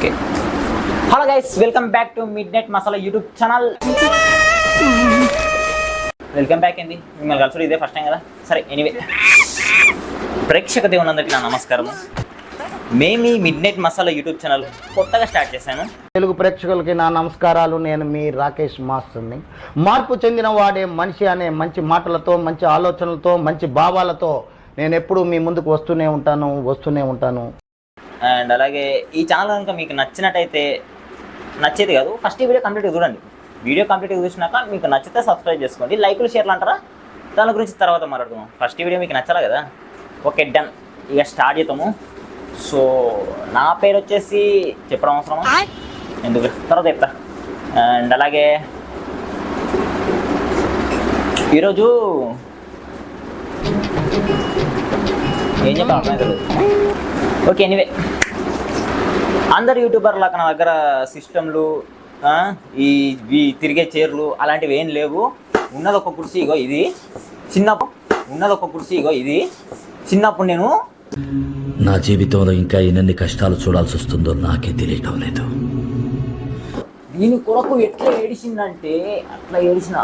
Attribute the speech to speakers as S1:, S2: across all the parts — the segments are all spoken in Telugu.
S1: Okay. Hello guys, welcome back to mid night masala YouTube channel. Welcome back అండి. మిమ్మల్ని కలిసి ఇదే ఫస్ట్ టైం కదా. సరే, ఎనీవే, ప్రేక్షక దేవునందరికీ నా నమస్కారము. మేము ఈ mid night masala YouTube channel కొత్తగా స్టార్ట్ చేశాను.
S2: తెలుగు ప్రేక్షకులకి నా నమస్కారాలు. నేను మీ రాకేష్ మాస్టర్ని. మార్పు చెందిన వాడే మనిషి అనే మంచి మాటలతో, మంచి ఆలోచనలతో, మంచి భావాలతో నేను ఎప్పుడూ మీ ముందుకు వస్తూనే ఉంటాను.
S1: అండ్ అలాగే ఈ ఛానల్ కనుక మీకు నచ్చినట్టయితే, నచ్చేది కాదు, ఫస్ట్ ఈ వీడియో కంప్లీట్గా చూడండి. వీడియో కంప్లీట్గా చూసినాక మీకు నచ్చితే సబ్స్క్రైబ్ చేసుకోండి. లైకులు షేర్లు అంటారా, దాని గురించి తర్వాత మాట్లాడుతున్నాం. ఫస్ట్ ఈ వీడియో మీకు నచ్చాలి కదా. Okay, done. ఇక స్టార్ట్ చేద్దాము. సో నా పేరు వచ్చేసి చెప్పడం అవసరమా, ఎందుకు తర్వాత చెప్తా. అండ్ అలాగే ఈరోజు ఏం చెప్పాలి అర్థమైతే. ఓకే, ఎనీవే, అందరు యూట్యూబర్లు నా దగ్గర సిస్టమ్లు, ఈ తిరిగే చైర్లు అలాంటివి ఏం లేవు. ఉన్నది ఒక కుర్చీ, ఇగో ఇది. చిన్నప్పుడు నేను
S3: నా జీవితంలో ఇంకా ఎన్ని కష్టాలు చూడాల్సి వస్తుందో నాకే తెలియటం లేదు.
S1: దీని కొరకు ఎట్లా ఏడిచిందంటే అట్లా ఏడిచిన,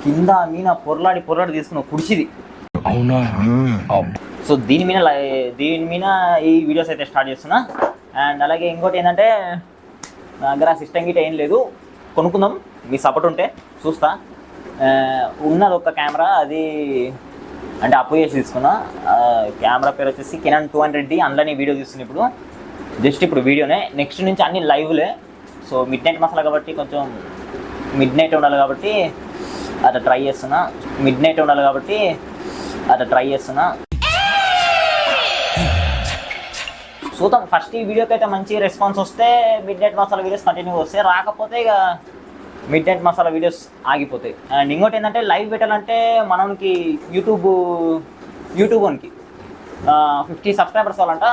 S1: కింద మీన పొరలాడి తీసుకున్న కుర్చీది.
S3: అవునా?
S1: సో దీని మీద ఈ వీడియోస్ అయితే స్టార్ట్ చేస్తున్నా. అండ్ అలాగే ఇంకోటి ఏంటంటే, నా దగ్గర సిస్టమ్ గిట్ట ఏం లేదు, కొనుక్కుందాం, మీ సపోర్ట్ ఉంటే చూస్తా. ఉన్నది ఒక కెమెరా, అది అంటే అప్పు చేసి తీసుకున్నా. కెమెరా పేరు వచ్చేసి కెనాన్ 200D. అందులోనే వీడియో తీస్తున్నా ఇప్పుడు, జస్ట్ ఇప్పుడు వీడియోనే. నెక్స్ట్ నుంచి అన్ని లైవ్లే. సో మిడ్ నైట్ మసాలా కాబట్టి కొంచెం మిడ్ నైట్ ఉండాలి కాబట్టి అట్లా ట్రై చేస్తున్నా. చూద్దాం. ఫస్ట్ ఈ వీడియోకి అయితే మంచి రెస్పాన్స్ వస్తే mid night masala videos continue వస్తాయి, రాకపోతే ఇక మిడ్ నైట్ మసాలా వీడియోస్ ఆగిపోతాయి. అండ్ ఇంకోటి ఏంటంటే, లైవ్ పెట్టాలంటే మనకి యూట్యూబ్కి 50 సబ్స్క్రైబర్స్ అవ్వాలంట.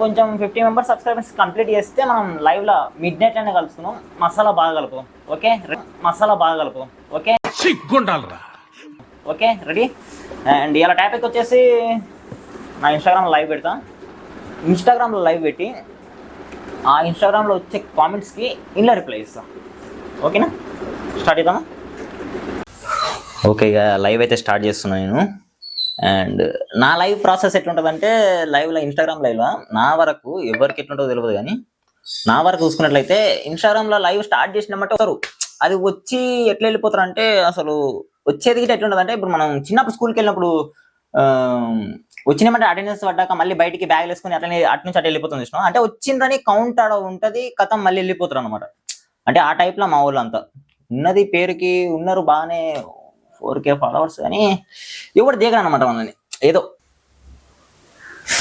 S1: కొంచెం 50 మెంబర్స్ సబ్స్క్రైబర్స్ కంప్లీట్ చేస్తే మనం లైవ్లో మిడ్ నైట్ అనే కలుసుకుందాం. మసాలా బాగా కలుపుదాం. Okay, ready. అండ్ ఇలా టాపిక్ వచ్చేసి నా ఇన్స్టాగ్రామ్లో లైవ్ పెడతా. ఇన్స్టాగ్రామ్లో లైవ్ పెట్టి ఆ ఇన్స్టాగ్రామ్లో వచ్చే కామెంట్స్కి ఇంట్లో రిప్లై ఇస్తా. ఓకేనా, స్టార్ట్ చేద్దామా? ఓకే, ఇక లైవ్ అయితే స్టార్ట్ చేస్తున్నాను నేను. అండ్ నా లైవ్ ప్రాసెస్ ఎట్లుంటుందంటే, ఇన్స్టాగ్రామ్ లైవ్లో నా వరకు ఎవరికి ఎట్లుంటుందో తెలియదు, కానీ నా వరకు చూసుకున్నట్లయితే ఇన్స్టాగ్రామ్లో లైవ్ స్టార్ట్ చేసినట్టు వస్తారు. అది వచ్చి ఎట్లా వెళ్ళిపోతారు అంటే, అసలు వచ్చేది గిట్ట ఎట్లుంటుంది అంటే, ఇప్పుడు మనం చిన్నప్పుడు స్కూల్కి వెళ్ళినప్పుడు వచ్చినామంటే అటెండెన్స్ పడ్డాక మళ్ళీ బయటికి బ్యాగ్ వేసుకుని అట్లనే అటు నుంచి అటు వెళ్ళిపోతుంది ఇష్టం. అంటే వచ్చిందని కౌంట్ ఆడ ఉంటుంది, కథం మళ్ళీ వెళ్ళిపోతారు అనమాట. అంటే ఆ టైప్లో మా ఊళ్ళో అంతా ఉన్నది. పేరుకి ఉన్నారు బాగానే 4K ఫాలోవర్స్, కానీ ఎవరు దిగరు అనమాట మనల్ని ఏదో.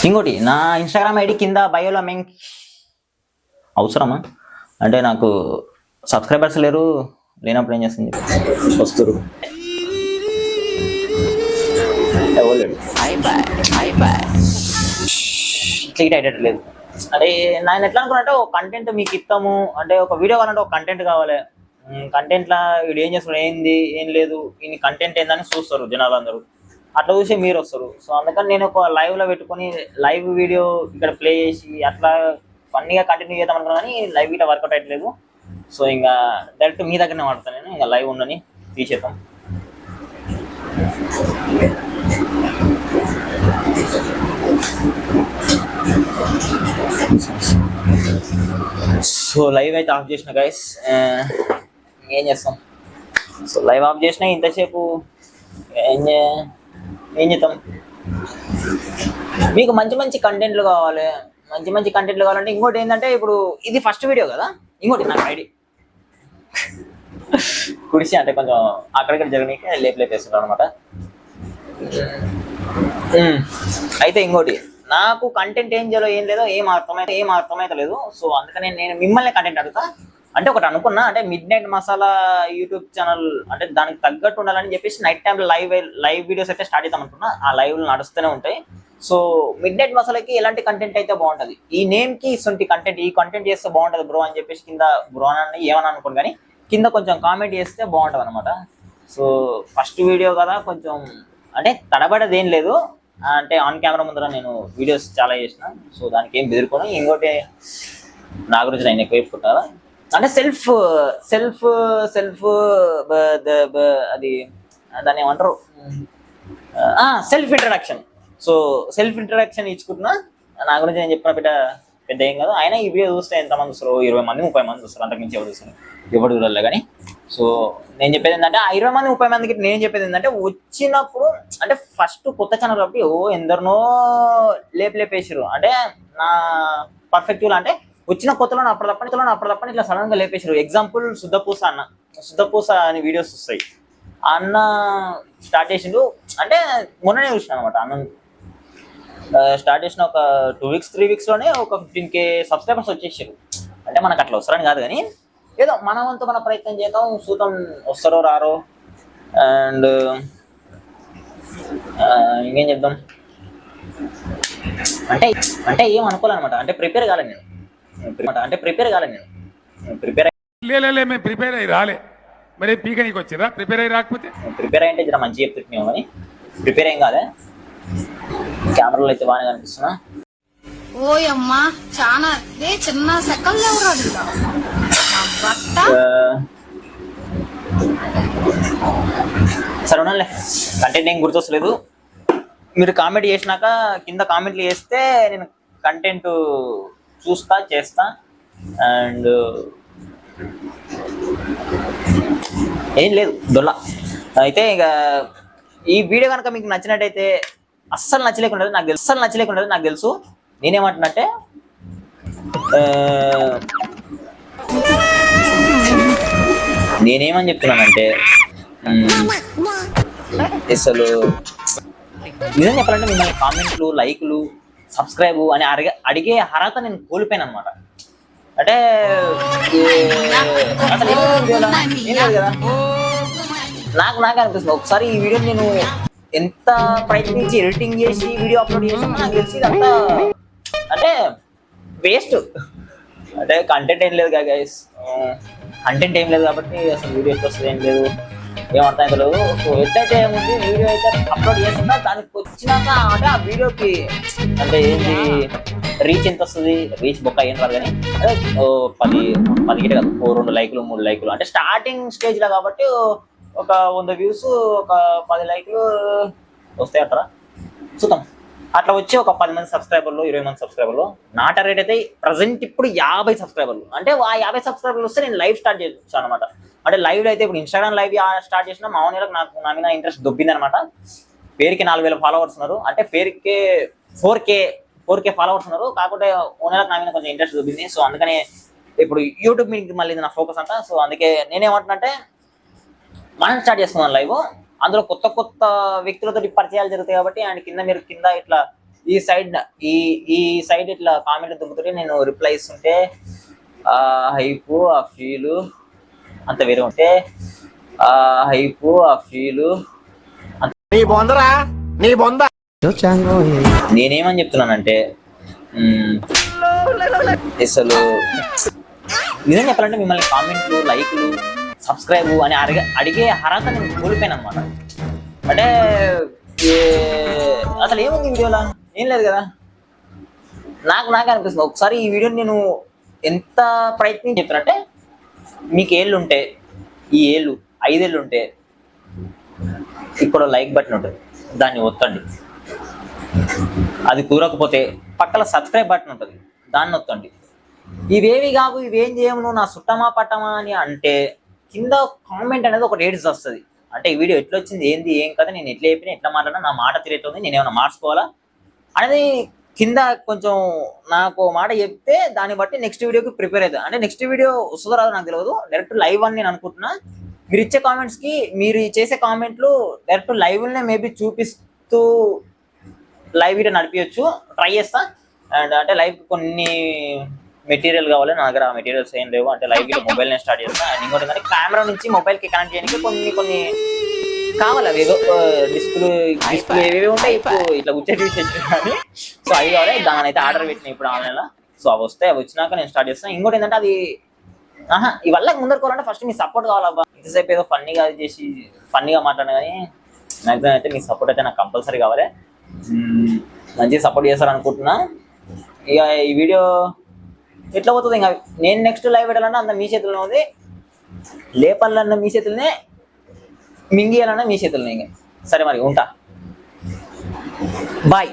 S1: ఇంకోటి, నా ఇన్స్టాగ్రామ్ ఐడి కింద బయోలో అవసరమా అంటే, నాకు సబ్స్క్రైబర్స్ లేనప్పుడు ఏం చేస్తుంది, వస్తారు ఇట్లా లేదు. అంటే నేను ఎట్లా అనుకున్నా, ఒక కంటెంట్ మీకు ఇస్తాము అంటే, ఒక వీడియో కావాలంటే ఒక కంటెంట్ కావాలి. కంటెంట్లో వీడు ఏం చేస్తాడు, ఏం లేదు, ఇన్ని కంటెంట్ ఏందని చూస్తారు జనాలు అందరూ. అట్లా చూసి మీరు వస్తారు. సో అందుకని నేను ఒక లైవ్లో పెట్టుకొని లైవ్ వీడియో ఇక్కడ ప్లే చేసి అట్లా ఫన్నీగా కంటిన్యూ చేద్దాం అనుకున్నా, కానీ లైవ్ ఇట్లా వర్కౌట్ అయ్యట్లేదు. సో ఇంకా డైరెక్ట్ మీ దగ్గరనే వాడతాను నేను. ఇంకా లైవ్ ఉండని తీసేద్దాం. సో లైవ్ అయితే ఆఫ్ చేసిన గైస్, ఏం చేస్తాం. సో లైవ్ ఆఫ్ చేసినా ఇంతసేపు ఏం చేద్దాం. మీకు మంచి కంటెంట్లు కావాలంటే ఇంకోటి ఏంటంటే, ఇప్పుడు ఇది ఫస్ట్ వీడియో కదా. ఇంకోటి నాకు ఐడి కుడిసి అంటే కొంచెం అక్కడిక్కడ జరగనీకే లేపేస్తుంటాను అనమాట. అయితే ఇంకోటి, నాకు కంటెంట్ ఏం చేయాలో ఏం లేదో ఏం అర్థమైతే లేదు. సో అందుకని నేను మిమ్మల్ని కంటెంట్ అడుగుతా. అంటే ఒకటి అనుకున్నా, అంటే mid night masala YouTube channel అంటే దానికి తగ్గట్టు ఉండాలని చెప్పేసి నైట్ టైంలో లైవ్ వీడియోస్ అయితే స్టార్ట్ చేద్దాం అనుకున్నా. ఆ లైవ్లు నడుస్తూనే ఉంటాయి. సో మిడ్ నైట్ మసాలాకి ఎలాంటి కంటెంట్ అయితే బాగుంటుంది, ఈ నేమ్కి ఇటువంటి కంటెంట్, ఈ కంటెంట్ చేస్తే బాగుంటుంది బ్రో అని చెప్పేసి కింద బ్రో అని ఏమని అనుకోండి, కానీ కింద కొంచెం కామెంట్ చేస్తే బాగుంటుంది అనమాట. సో ఫస్ట్ వీడియో కదా, కొంచెం అంటే తడబడేది ఏం లేదు. అంటే ఆన్ కెమెరా ముందర నేను వీడియోస్ చాలా చేసిన, సో దానికి ఏం బెదిరిపోను. ఇంకోటి నా గురించి నేను ఎక్కువ చెప్పుకుంటా అంటే సెల్ఫ్ సెల్ఫ్ సెల్ఫ్ అది దాన్ని ఏమంటారు self introduction. So self introduction ఇచ్చుకుంటున్నా. నా గురించి నేను చెప్పిన పెద్ద ఏం కాదు. అయినా ఈ వీడియో చూస్తే ఎంతమంది చూస్తారు? 20 మంది 30 మంది చూస్తారు, అంతకుమించి ఎవరు చూస్తారు? ఎవరు చూడాలి. కానీ సో నేను చెప్పేది ఏంటంటే ఆ 20 మంది 30 మందికి నేను చెప్పేది ఏంటంటే వచ్చినప్పుడు అంటే ఫస్ట్ కొత్త ఛానల్ కాబట్టి ఎందరినో లేపేసారు. అంటే నా పర్ఫెక్టివ్ అంటే వచ్చిన కొత్తలో అప్పటిదప్పని ఇట్లా సడన్ గా లేపేసారు. ఎగ్జాంపుల్ సుద్దపూస అని వీడియోస్ వస్తాయి. అన్న స్టార్ట్ చేసిండు అంటే మొన్ననే చూసిన అనమాట. అన్న స్టార్ట్ చేసిన ఒక 2 weeks 3 weeks లోనే ఒక 15K సబ్స్క్రైబర్స్ వచ్చేసారు. అంటే మనకు అట్లా వస్తారని కాదు, కానీ ఏదో మన వంతు మన ప్రయత్నం చేద్దాం, చూద్దాం వస్తారో రారో. అండ్ ఇంకేం చెప్దాం అంటే ఏం అనుకోవాలన్నమాట. అంటే ప్రిపేర్ కాలేదు నేను. ప్రిపేర్
S4: మేము ప్రిపేర్ అయ్యి రాలే. మరి పీక నీకు వచ్చిరా? ప్రిపేర్ అయ్యి రాకపోతే
S1: ప్రిపేర్ అయ్యింటే జర మంచిగా చెప్తున్నాం, కానీ ప్రిపేర్ ఏం కాలే. కెమెరాలో అయితే బాగానే కనిపిస్తున్నా.
S5: ఓయమ్మా చాలా చిన్న సెకండ్
S1: సరే ఉన్నాలే, కంటెంట్ ఏం గుర్తొస్తలేదు. మీరు కామెంట్ చేసినాక కింద కామెంట్లు చేస్తే నేను కంటెంట్ చూస్తా చేస్తా. అండ్ ఏం లేదు దొల్ల అయితే. ఇక ఈ వీడియో కనుక మీకు నచ్చినట్టయితే అస్సలు నచ్చలేకుండా నాకు తెలుసు. నేనేమంటున్నట్టే నేనేమని చెప్తున్నానంటే అసలు నిజం చెప్పాలంటే మిమ్మల్ని కామెంట్లు, లైక్లు, సబ్స్క్రైబ్ అని అడిగే అర్హత నేను కోల్పోయాను అనమాట. అంటే అసలు ఏం లేదు కదా. నాకు అనిపిస్తుంది ఒకసారి ఈ వీడియో నేను ఎంత ప్రయత్నించి ఎడిటింగ్ చేసి వీడియో అప్లోడ్ చేసి నాకు తెలిసి ఇదంతా అంటే వేస్ట్. అంటే కంటెంట్ ఏం లేదు గైస్, కంటెంట్ ఏం లేదు కాబట్టి అసలు వీడియో ఎట్లా వస్తుంది ఏం లేదు, ఏమర్థం తెలియదు. సో ఎట్లయితే ఏముంది వీడియో అయితే అప్లోడ్ చేస్తున్నా, దానికి వచ్చినాక అంటే ఆ వీడియోకి అంటే ఏంటి రీచ్ ఎంత వస్తుంది? రీచ్ బొక్క ఏం రాదు, కానీ అదే 10 గిటే కాదు, 2 లైకులు 3 లైకులు అంటే స్టార్టింగ్ స్టేజ్లో కాబట్టి ఒక 100 views ఒక 10 లైకులు వస్తాయి అంటారా, చూద్దాం. అట్లా వచ్చి ఒక 10 మంది సబ్స్క్రైబర్లు 20 మంది సబ్స్క్రైబర్లు. నా టార్గెట్ అయితే ప్రజెంట్ ఇప్పుడు 50 సబ్స్క్రైబర్లు. అంటే ఆ 50 సబ్స్క్రైబర్లు వస్తే నేను లైవ్ స్టార్ట్ చేస్తాను అనమాట. అంటే లైవ్ అయితే ఇప్పుడు ఇన్స్టాగ్రామ్ లైవ్ స్టార్ట్ చేసిన మా ఓనర్లకు నా మీద ఇంట్రెస్ట్ దొబ్బింది అనమాట. పేరుకి 4000 ఫాలోవర్స్ ఉన్నారు, అంటే పేరుకి 4K ఫాలోవర్స్ ఉన్నారు. కాకపోతే ఓనర్లకు నా మీద కొంచెం ఇంట్రెస్ట్ దొబ్బింది. సో అందుకనే ఇప్పుడు యూట్యూబ్ మీద మళ్ళీ నా ఫోకస్ అంతా. సో అందుకే నేనేమంటున్నంటే మనం స్టార్ట్ చేసుకున్నాం లైవ్. అందులో కొత్త వ్యక్తులతో పరిచయాలు జరుగుతాయి కాబట్టి అండ్ మీరు కింద ఇట్లా ఈ సైడ్ ఇట్లా కామెంట్ దుంకుతుంటే నేను రిప్లై ఇస్తుంటే ఆ హైపు ఆ ఫీలు అంత వేరే ఉంటే ఆ హైపు ఆ ఫీలు నేనేమని చెప్తున్నానంటే అసలు నిజం చెప్పాలంటే మిమ్మల్ని కామెంట్లు, లైక్లు, సబ్స్క్రైబ్ అని అడిగే అర్హత నేను కోల్పోయాను అనమాట. అంటే అసలు ఏముంది వీడియోలో? ఏం లేదు కదా. నాకు అనిపిస్తుంది ఒకసారి ఈ వీడియోని నేను ఎంత ప్రయత్నం చెప్తానంటే, మీకు ఏళ్ళు ఉంటే ఈ 5 ఏళ్ళు ఉంటే ఇక్కడ లైక్ బటన్ ఉంటుంది, దాన్ని ఒత్తండి. అది కూరకపోతే పక్కన సబ్స్క్రైబ్ బటన్ ఉంటుంది, దాన్ని ఒత్తండి. ఇవేవి కావు, ఇవేం చేయము, నువ్వు నా సుట్టమా పట్టమా అని అంటే కింద కామెంట్ అనేది ఒకటి ఏడ్స్ వస్తుంది. అంటే ఈ వీడియో ఎట్లా వచ్చింది, ఏంది ఏం కదా, నేను ఎట్లా చెప్పినా ఎట్లా మాట్లాడినా నా మాట తిరుగుతుంది, నేను ఏమైనా మార్చుకోవాలా అనేది కింద కొంచెం నాకు మాట చెప్తే దాన్ని బట్టి నెక్స్ట్ వీడియోకి ప్రిపేర్ అవుతుంది. అంటే నెక్స్ట్ వీడియో వస్తుందో రాదో నాకు తెలియదు, డైరెక్ట్ లైవ్ అని నేను అనుకుంటున్నా. మీరు ఇచ్చే కామెంట్స్కి, మీరు చేసే కామెంట్లు డైరెక్ట్ లైవ్నే మేబీ చూపిస్తూ లైవ్ వీడియో నడిపించచ్చు, ట్రై చేస్తా. అండ్ అంటే లైవ్ కొన్ని మెటీరియల్ కావాలి, నా దగ్గర ఆ మెటీరియల్స్ ఏం లేవు. అంటే లైవ్ వీడియో మొబైల్ నేను స్టార్ట్ చేస్తాను. అండ్ ఇంకోటి ఏంటంటే కెమెరా నుంచి మొబైల్కి కనెక్ట్ చేయడానికి కొన్ని కావాలి. అవి ఏదో డిస్ప్లే ఏవేవి ఉంటాయి ఇప్పుడు ఇట్లా కూర్చొని కానీ, సో అవి కావాలి. దాని అయితే ఆర్డర్ పెట్టినా ఇప్పుడు ఆన్లైన్లో. సో అవి వస్తాయి, అవి వచ్చినాక నేను స్టార్ట్ చేస్తాను. ఇంకోటి ఏంటంటే అది ఇవల్ల ముందరుకోవాలంటే ఫస్ట్ మీ సపోర్ట్ కావాలబ్బా. ఇంతసేపు ఏదో ఫన్నీగా మాట్లాడినా కానీ మ్యాక్సిమం అయితే మీ సపోర్ట్ అయితే నాకు కంపల్సరీ కావాలి. మంచిగా సపోర్ట్ చేస్తారనుకుంటున్నా. ఇక ఈ వీడియో ఎట్లా పోతుంది ఇంకా నేను నెక్స్ట్ లైవ్ పెట్టాలన్నా అంత మీ చేతుల్లో ఉంది, లేపాలన్నా మీ చేతులనే, మింగియాలన్నా మీ చేతులనే. ఇంకా సరే మరి ఉంటా, బాయ్.